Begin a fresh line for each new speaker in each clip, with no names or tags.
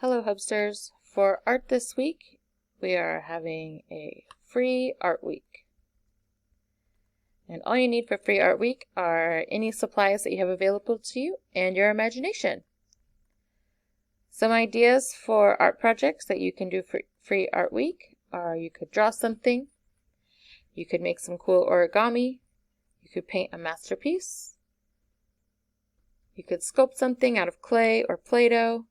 Hello Hubsters! For art this week, we are having a free art week. And all you need for free art week are any supplies that you have available to you and your imagination. Some ideas for art projects that you can do for free art week are you could draw something, you could make some cool origami, you could paint a masterpiece, you could sculpt something out of clay or Play-Doh,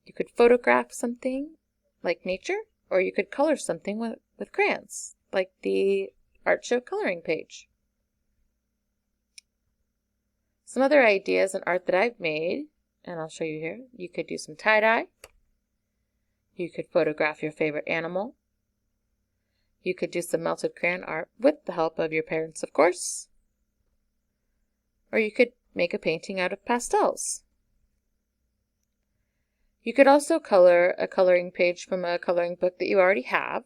you could photograph something like nature, or you could color something with crayons, like the art show coloring page. Some other ideas in art that I've made, and I'll show you here. You could do some tie-dye. You could photograph your favorite animal. You could do some melted crayon art with the help of your parents, of course. Or you could make a painting out of pastels. You could also color a coloring page from a coloring book that you already have.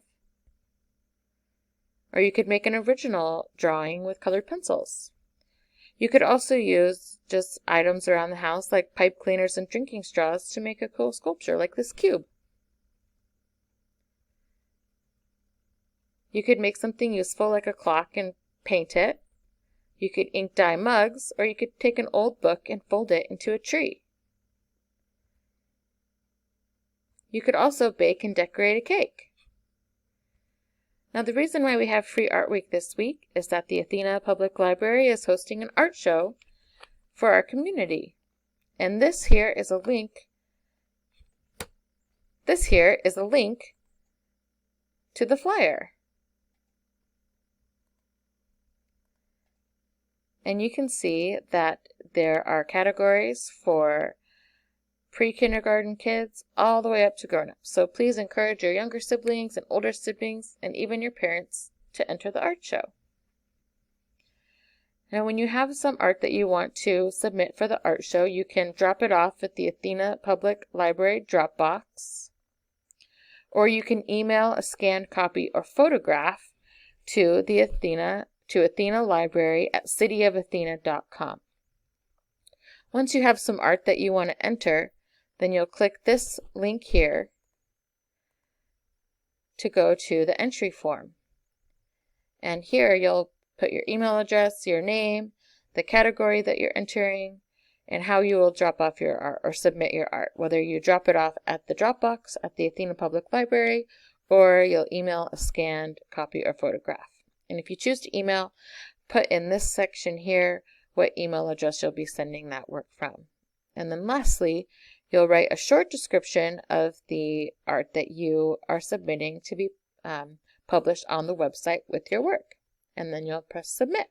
Or you could make an original drawing with colored pencils. You could also use just items around the house like pipe cleaners and drinking straws to make a cool sculpture like this cube. You could make something useful like a clock and paint it. You could ink dye mugs, or you could take an old book and fold it into a tree. You could also bake and decorate a cake. Now, the reason why we have free art week this week is that the Athena Public Library is hosting an art show for our community. And this here is a link. This here is a link to the flyer. And you can see that there are categories for pre-kindergarten kids all the way up to grown-ups. So please encourage your younger siblings and older siblings and even your parents to enter the art show. Now, when you have some art that you want to submit for the art show, you can drop it off at the Athena Public Library Dropbox, or you can email a scanned copy or photograph to Athena Library at cityofathena.com. Once you have some art that you want to enter, then you'll click this link here to go to the entry form. And here you'll put your email address, your name, the category that you're entering, and how you will drop off your art or submit your art, whether you drop it off at the Dropbox at the Athena Public Library or you'll email a scanned copy or photograph. And if you choose to email, put in this section here what email address you'll be sending that work from. And then lastly, you'll write a short description of the art that you are submitting to be published on the website with your work. And then you'll press submit.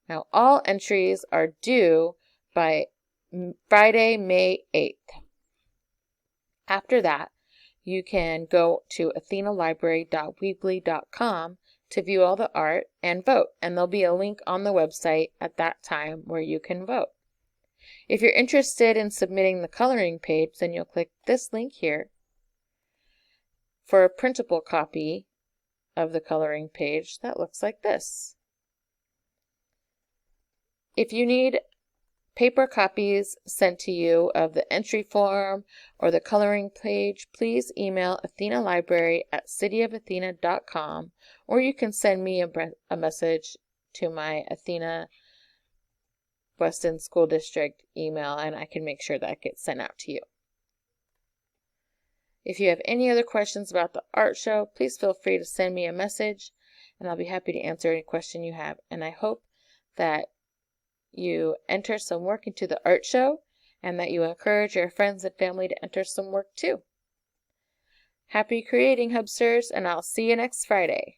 Now, all entries are due by Friday, May 8th. After that, you can go to athenalibrary.weebly.com to view all the art and vote. And there'll be a link on the website at that time where you can vote. If you're interested in submitting the coloring page, then you'll click this link here for a printable copy of the coloring page that looks like this. If you need paper copies sent to you of the entry form or the coloring page, please email athenalibrary at cityofathena.com, or you can send me a message to my Athena Weston School District email, and I can make sure that gets sent out to you. If you have any other questions about the art show, please feel free to send me a message, and I'll be happy to answer any question you have. And I hope that you enter some work into the art show and that you encourage your friends and family to enter some work too. Happy creating, Hubsters, and I'll see you next Friday.